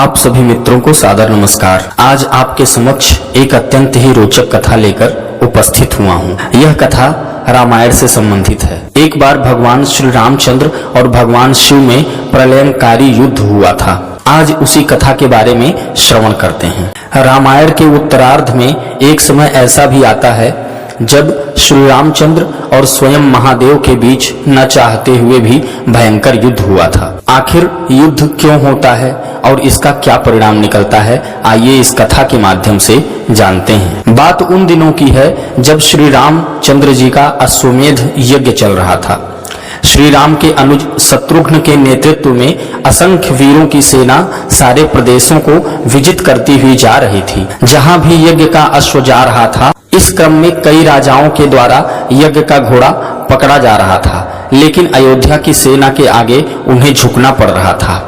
आप सभी मित्रों को सादर नमस्कार। आज आपके समक्ष एक अत्यंत ही रोचक कथा लेकर उपस्थित हुआ हूँ। यह कथा रामायण से संबंधित है। एक बार भगवान श्री रामचंद्र और भगवान शिव में प्रलयंकारी युद्ध हुआ था। आज उसी कथा के बारे में श्रवण करते हैं। रामायण के उत्तरार्ध में एक समय ऐसा भी आता है जब श्री रामचंद्र और स्वयं महादेव के बीच न चाहते हुए भी भयंकर युद्ध हुआ था। आखिर युद्ध क्यों होता है और इसका क्या परिणाम निकलता है, आइए इस कथा के माध्यम से जानते हैं। बात उन दिनों की है जब श्री रामचंद्र जी का अश्वमेध यज्ञ चल रहा था। श्री राम के अनुज शत्रुघ्न के नेतृत्व में असंख्य वीरों की सेना सारे प्रदेशों को विजित करती हुई जा रही थी। जहां भी यज्ञ का अश्व जा रहा था, इस क्रम में कई राजाओं के द्वारा यज्ञ का घोड़ा पकड़ा जा रहा था, लेकिन अयोध्या की सेना के आगे उन्हें झुकना पड़ रहा था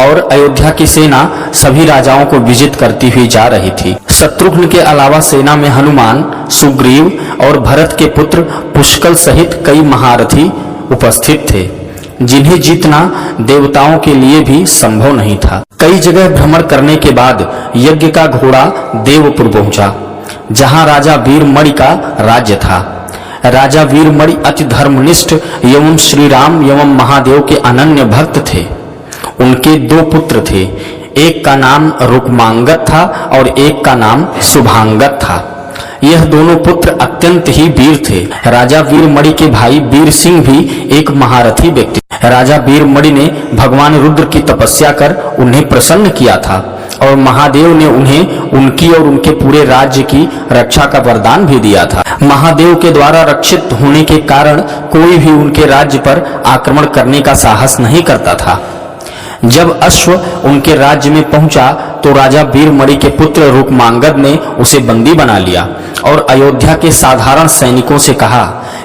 और अयोध्या की सेना सभी राजाओं को विजित करती हुई जा रही थी। शत्रुघ्न के अलावा सेना में हनुमान, सुग्रीव और भरत के पुत्र पुष्कल सहित कई महारथी उपस्थित थे, जिन्हें जीतना देवताओं के लिए भी संभव नहीं था। कई जगह भ्रमण करने के बाद यज्ञ का घोड़ा देवपुर पहुंचा, जहां राजा वीरमणि का राज्य था। राजा वीरमणि अति धर्मनिष्ठ एवं श्री राम एवं महादेव के अनन्य भक्त थे। उनके दो पुत्र थे, एक का नाम रुक्मांगद था और एक का नाम शुभांगद था। यह दोनों पुत्र अत्यंत ही वीर थे। राजा वीरमणि के भाई वीर सिंह भी एक महारथी व्यक्ति। राजा वीरमणि ने भगवान रुद्र की तपस्या कर उन्हें प्रसन्न किया था और महादेव ने उन्हें उनकी और उनके पूरे राज्य की रक्षा का वरदान भी दिया था। महादेव के द्वारा रक्षित होने के कारण कोई भी उनके राज्य पर आक्रमण करने का साहस नहीं करता था। जब अश्व उनके राज्य में पहुंचा तो राजा वीरमणि के पुत्र रुक्मांगद ने उसे बंदी बना लिया और अयोध्या के साधारण सैनिकों से कहा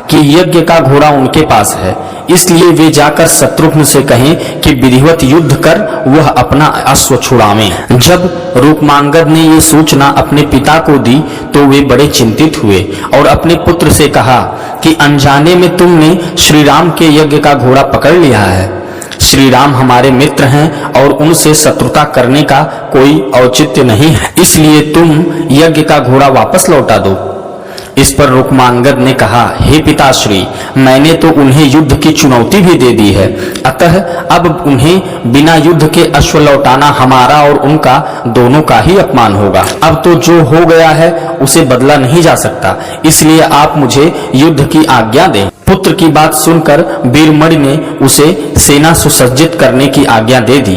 कि यज्ञ का घोड़ा उनके पास है, इसलिए वे जाकर शत्रुघ्न से कहें कि विधिवत युद्ध कर वह अपना अश्व छुड़ावें। जब रुक्मांगद ने ये सूचना अपने पिता को दी तो वे बड़े चिंतित हुए और अपने पुत्र से कहा कि अनजाने में तुमने श्री राम के यज्ञ का घोड़ा पकड़ लिया है। श्री राम हमारे मित्र हैं और उनसे शत्रुता करने का कोई औचित्य नहीं है, इसलिए तुम यज्ञ का घोड़ा वापस लौटा दो। इस पर रुक्मांगद ने कहा, हे पिताश्री, मैंने तो उन्हें युद्ध की चुनौती भी दे दी है, अतः अब उन्हें बिना युद्ध के अश्व लौटाना हमारा और उनका दोनों का ही अपमान होगा। अब तो जो हो गया है उसे बदला नहीं जा सकता, इसलिए आप मुझे युद्ध की आज्ञा दें। पुत्र की बात सुनकर वीरमणि ने उसे सेना सुसज्जित करने की आज्ञा दे दी।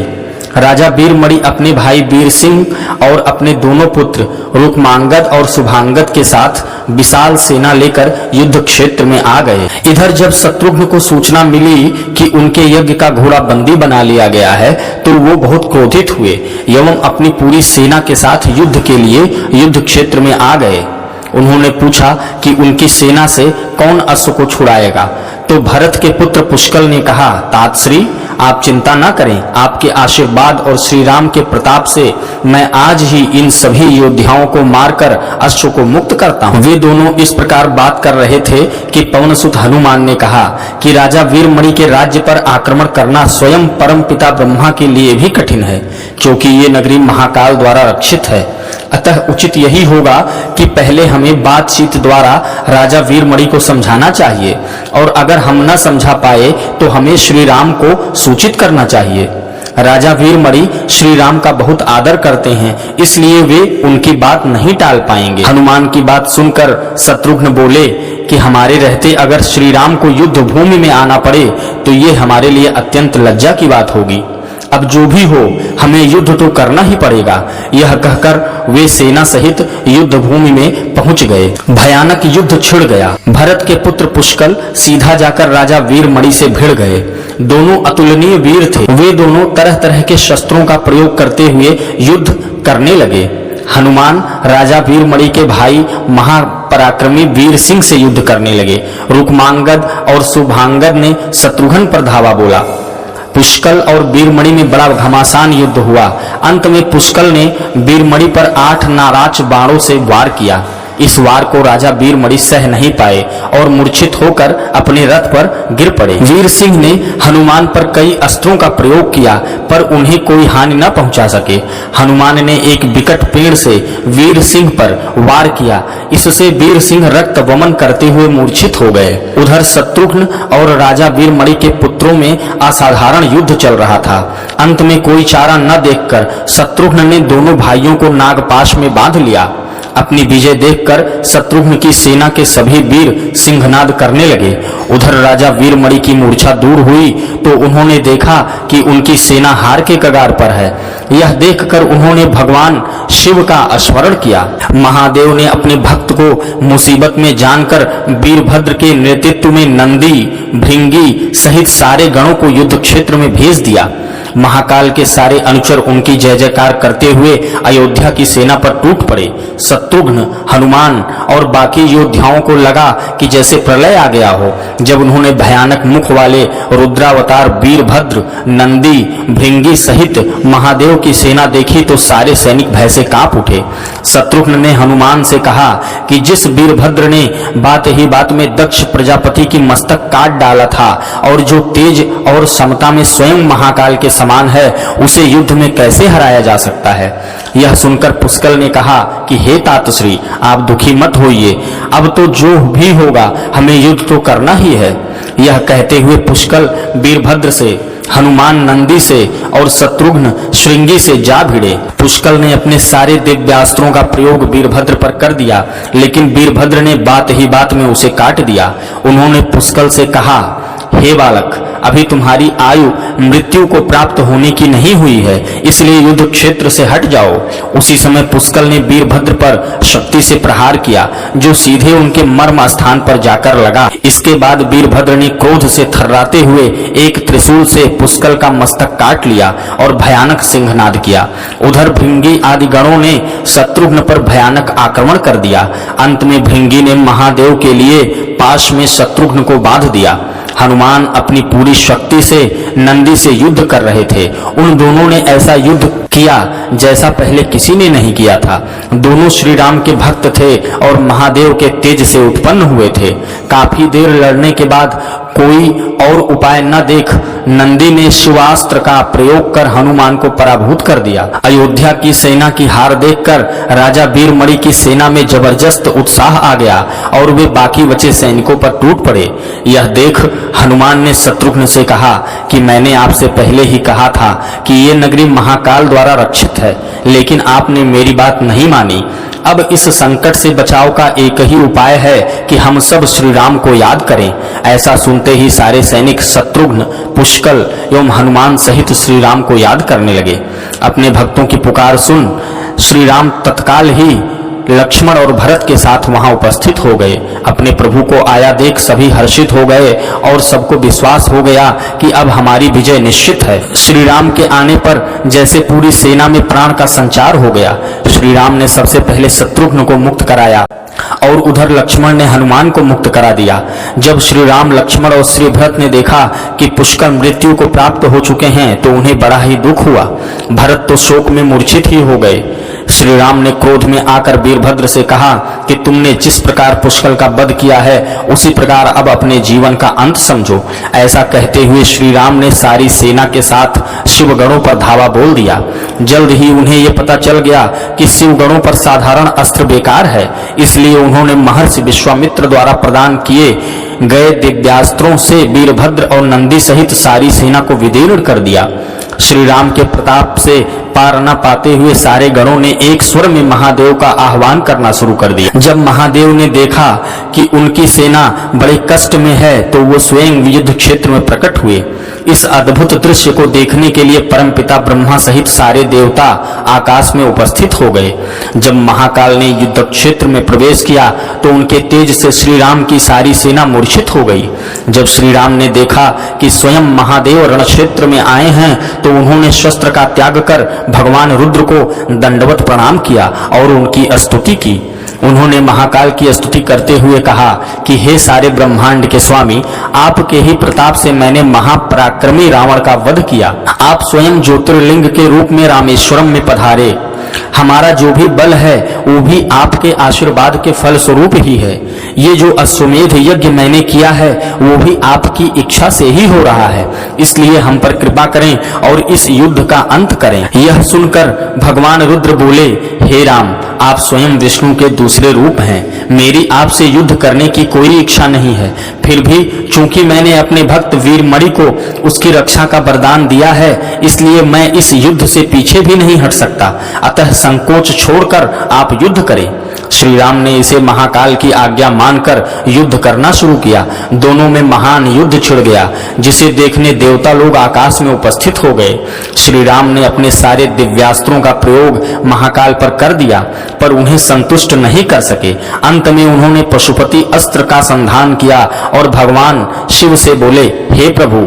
राजा वीरमणि अपने भाई वीर सिंह और अपने दोनों पुत्र रुक्मांगद और शुभांगद के साथ विशाल सेना लेकर युद्ध क्षेत्र में आ गए। इधर जब शत्रुघ्न को सूचना मिली कि उनके यज्ञ का घोड़ा बंदी बना लिया गया है तो वो बहुत क्रोधित हुए एवं अपनी पूरी सेना के साथ युद्ध के लिए युद्ध क्षेत्र में आ गए। उन्होंने पूछा कि उनकी सेना से कौन अश्व को छुड़ाएगा, तो भरत के पुत्र पुष्कल ने कहा, तातश्री आप चिंता न करें, आपके आशीर्वाद और श्री राम के प्रताप से मैं आज ही इन सभी योद्धाओं को मारकर अश्व को मुक्त करता हूँ। वे दोनों इस प्रकार बात कर रहे थे कि पवनसुत हनुमान ने कहा कि राजा वीरमणि के राज्य पर आक्रमण करना स्वयं परम पिता ब्रह्मा के लिए भी कठिन है, क्योंकि ये नगरी महाकाल द्वारा रक्षित है। अतः उचित यही होगा कि पहले हमें बातचीत द्वारा राजा वीरमणि को समझाना चाहिए और अगर हम न समझा पाए तो हमें श्री राम को सूचित करना चाहिए। राजा वीरमणि श्री राम का बहुत आदर करते हैं, इसलिए वे उनकी बात नहीं टाल पाएंगे। हनुमान की बात सुनकर शत्रुघ्न बोले कि हमारे रहते अगर श्री राम को युद्ध भूमि में आना पड़े तो ये हमारे लिए अत्यंत लज्जा की बात होगी। अब जो भी हो हमें युद्ध तो करना ही पड़ेगा। यह कहकर वे सेना सहित युद्ध भूमि में पहुंच गए। भयानक युद्ध छिड़ गया। भरत के पुत्र पुष्कल सीधा जाकर राजा वीरमणि से भिड़ गए। दोनों अतुलनीय वीर थे। वे दोनों तरह तरह के शस्त्रों का प्रयोग करते हुए युद्ध करने लगे। हनुमान राजा वीरमणि के भाई महापराक्रमी वीर सिंह से युद्ध करने लगे। रुक्मांगद और शुभांगद ने शत्रुघ्न पर धावा बोला। पुष्कल और वीरमणि में बड़ा घमासान युद्ध हुआ। अंत में पुष्कल ने वीरमणि पर 8 नाराज बाणों से वार किया। इस वार को राजा वीरमणि सह नहीं पाए और मूर्छित होकर अपने रथ पर गिर पड़े। वीर सिंह ने हनुमान पर कई अस्त्रों का प्रयोग किया पर उन्हें कोई हानि न पहुंचा सके। हनुमान ने एक विकट पेड़ से वीर सिंह पर वार किया, इससे वीर सिंह रक्त वमन करते हुए मूर्छित हो गए। उधर शत्रुघ्न और राजा वीरमणि के पुत्रों में असाधारण युद्ध चल रहा था। अंत में कोई चारा न देखकर शत्रुघ्न ने दोनों भाइयों को नागपाश में बांध लिया। अपनी विजय देखकर शत्रुघ्न की सेना के सभी वीर सिंहनाद करने लगे। उधर राजा वीरमणि की मूर्छा दूर हुई तो उन्होंने देखा कि उनकी सेना हार के कगार पर है। यह देखकर उन्होंने भगवान शिव का स्मरण किया। महादेव ने अपने भक्त को मुसीबत में जानकर वीरभद्र के नेतृत्व में नंदी, भृंगी सहित सारे गणों को युद्ध क्षेत्र में भेज दिया। महाकाल के सारे अनुचर उनकी जय जयकार करते हुए अयोध्या की सेना पर टूट पड़े। शत्रुघ्न, हनुमान और बाकी योद्धाओं को लगा कि जैसे प्रलय आ गया हो। जब उन्होंने भयानक मुख वाले रुद्रावतार वीरभद्र, नंदी, भृंगी सहित महादेव की सेना देखी तो सारे सैनिक भय से कांप उठे। शत्रुघ्न ने हनुमान से कहा कि जिस वीरभद्र ने बात ही बात में दक्ष प्रजापति की मस्तक काट डाला था और जो तेज और समता में स्वयं महाकाल के समान है, उसे युद्ध में कैसे हराया जा सकता है। यह सुनकर पुष्कल ने कहा कि हे तातश्री, आप दुखी मत होइए, अब तो जो भी होगा हमें युद्ध तो करना ही है। यह कहते हुए पुष्कल वीरभद्र से, हनुमान नंदी से और शत्रुघ्न श्रृंगी से जा भिड़े। पुष्कल ने अपने सारे दिव्यास्त्रों का प्रयोग वीरभद्र पर कर दिया, लेकिन वीरभद्र ने बात ही बात में उसे काट दिया। उन्होंने पुष्कल से कहा, हे बालक, अभी तुम्हारी आयु मृत्यु को प्राप्त होने की नहीं हुई है, इसलिए युद्ध क्षेत्र से हट जाओ। उसी समय पुष्कल ने वीरभद्र पर शक्ति से प्रहार किया, जो सीधे उनके मर्म स्थान पर जाकर लगा। इसके बाद वीरभद्र ने क्रोध से थर्राते हुए एक त्रिशूल से पुष्कल का मस्तक काट लिया और भयानक सिंहनाद किया। उधर भृंगी आदि गणों ने शत्रुघ्न पर भयानक आक्रमण कर दिया। अंत में भृंगी ने महादेव के लिए पाश में शत्रुघ्न को बांध दिया। हनुमान अपनी पूरी शक्ति से नंदी से युद्ध कर रहे थे। उन दोनों ने ऐसा युद्ध किया जैसा पहले किसी ने नहीं किया था। दोनों श्री राम के भक्त थे और महादेव के तेज से उत्पन्न हुए थे। काफी देर लड़ने के बाद कोई और उपाय न देख नंदी ने शिवास्त्र का प्रयोग कर हनुमान को पराभूत कर दिया। अयोध्या की सेना की हार देखकर राजा वीरमणि की सेना में जबरदस्त उत्साह आ गया और वे बाकी बचे सैनिकों पर टूट पड़े। यह देख हनुमान ने शत्रुघ्न से कहा कि मैंने आपसे पहले ही कहा था कि ये नगरी महाकाल द्वारा रक्षित है, लेकिन आपने मेरी बात नहीं मानी। अब इस संकट से बचाव का एक ही उपाय है कि हम सब श्री राम को याद करें। ऐसा सुनते ही सारे सैनिक शत्रुघ्न, पुष्कल एवं हनुमान सहित श्री राम को याद करने लगे। अपने भक्तों की पुकार सुन श्री राम तत्काल ही लक्ष्मण और भरत के साथ वहां उपस्थित हो गए। अपने प्रभु को आया देख सभी हर्षित हो गए और सबको विश्वास हो गया कि अब हमारी विजय निश्चित है। श्री राम के आने पर जैसे पूरी सेना में प्राण का संचार हो गया। श्री राम ने सबसे पहले शत्रुघ्न को मुक्त कराया और उधर लक्ष्मण ने हनुमान को मुक्त करा दिया। जब श्री राम, लक्ष्मण और श्री भरत ने देखा कि पुष्कल मृत्यु को प्राप्त हो चुके हैं तो उन्हें बड़ा ही दुख हुआ। भरत तो शोक में मूर्छित ही हो गए। श्री राम ने क्रोध में आकर वीरभद्र से कहा कि तुमने जिस प्रकार पुष्कल का वध किया है उसी प्रकार अब अपने जीवन का अंत समझो। ऐसा कहते हुए श्री राम ने सारी सेना के साथ शिवगणों पर धावा बोल दिया। जल्द ही उन्हें यह पता चल गया कि शिवगणों पर साधारण अस्त्र बेकार है, इसलिए उन्होंने महर्षि विश्वामित्र द्वारा प्रदान किए गए दिव्यास्त्रों से वीरभद्र और नंदी सहित सारी सेना को विदीर्ण कर दिया। श्री राम के प्रताप से पार न पाते हुए सारे गणों ने एक स्वर में महादेव का आह्वान करना शुरू कर दिया। जब महादेव ने देखा कि उनकी सेना बड़े कष्ट में है तो वो स्वयं युद्ध क्षेत्र में प्रकट हुए। इस अद्भुत दृश्य को देखने के लिए परमपिता ब्रह्मा सहित सारे देवता आकाश में उपस्थित हो गए। जब महाकाल ने युद्ध क्षेत्र में प्रवेश किया तो उनके तेज से श्री राम की सारी सेना मूर्छित हो गई। जब श्री राम ने देखा कि स्वयं महादेव रण क्षेत्र में आए हैं तो उन्होंने शस्त्र का त्याग कर भगवान रुद्र को दंडवत प्रणाम किया और उनकी स्तुति की। उन्होंने महाकाल की स्तुति करते हुए कहा कि हे सारे ब्रह्मांड के स्वामी, आपके ही प्रताप से मैंने महापराक्रमी रावण का वध किया। आप स्वयं ज्योतिर्लिंग के रूप में रामेश्वरम में पधारे। हमारा जो भी बल है वो भी आपके आशीर्वाद के फल स्वरूप ही है। ये जो अश्वमेध यज्ञ मैंने किया है वो भी आपकी इच्छा से ही हो रहा है, इसलिए हम पर कृपा करें और इस युद्ध का अंत करें। यह सुनकर भगवान रुद्र बोले, हे राम, आप स्वयं विष्णु के दूसरे रूप हैं। मेरी आपसे युद्ध करने की कोई इच्छा नहीं है, फिर भी चूंकि मैंने अपने भक्त वीरमणि को उसकी रक्षा का वरदान दिया है, इसलिए मैं इस युद्ध से पीछे भी नहीं हट सकता। अतः संकोच छोड़कर आप युद्ध करें। श्री राम ने इसे महाकाल की आज्ञा मानकर युद्ध करना शुरू किया। दोनों में महान युद्ध छिड़ गया, जिसे देखने देवता लोग आकाश में उपस्थित हो गए। श्री राम ने अपने सारे दिव्यास्त्रों का प्रयोग महाकाल पर कर दिया, पर उन्हें संतुष्ट नहीं कर सके। अंत में उन्होंने पशुपति अस्त्र का संधान किया और भगवान शिव से बोले, हे प्रभु,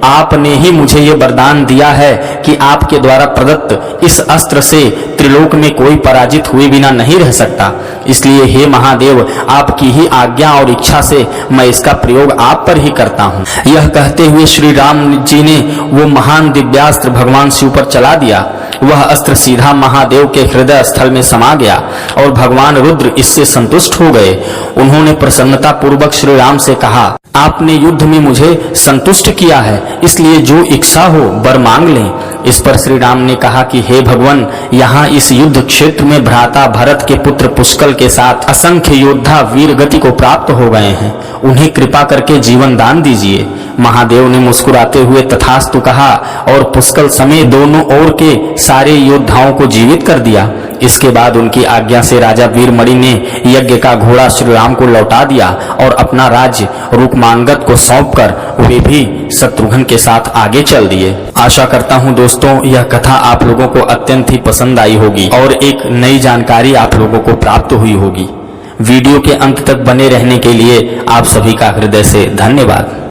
आपने ही मुझे ये वरदान दिया है कि आपके द्वारा प्रदत्त इस अस्त्र से त्रिलोक में कोई पराजित हुए बिना नहीं रह सकता। इसलिए हे महादेव, आपकी ही आज्ञा और इच्छा से मैं इसका प्रयोग आप पर ही करता हूँ। यह कहते हुए श्री राम जी ने वो महान दिव्यास्त्र भगवान शिव पर चला दिया। वह अस्त्र सीधा महादेव के हृदय स्थल में समा गया और भगवान रुद्र इससे संतुष्ट हो गए। उन्होंने प्रसन्नता पूर्वक श्री राम से कहा, आपने युद्ध में मुझे संतुष्ट किया है, इसलिए जो इच्छा हो वर मांग लें। इस पर श्री राम ने कहा कि हे भगवान, यहाँ इस युद्ध क्षेत्र में भ्राता भरत के पुत्र पुष्कल के साथ असंख्य योद्धा वीर गति को प्राप्त हो गए हैं, उन्हें कृपा करके जीवन दान दीजिए। महादेव ने मुस्कुराते हुए तथास्तु कहा और पुष्कल समेत दोनों ओर के सारे योद्धाओं को जीवित कर दिया। इसके बाद उनकी आज्ञा से राजा वीरमणि ने यज्ञ का घोड़ा श्री राम को लौटा दिया और अपना राज्य रुक्मांगद को सौंपकर वे भी शत्रुघ्न के साथ आगे चल दिए। आशा करता हूँ दोस्तों, यह कथा आप लोगों को अत्यंत ही पसंद आई होगी और एक नई जानकारी आप लोगों को प्राप्त हुई होगी। वीडियो के अंत तक बने रहने के लिए आप सभी का हृदय से धन्यवाद।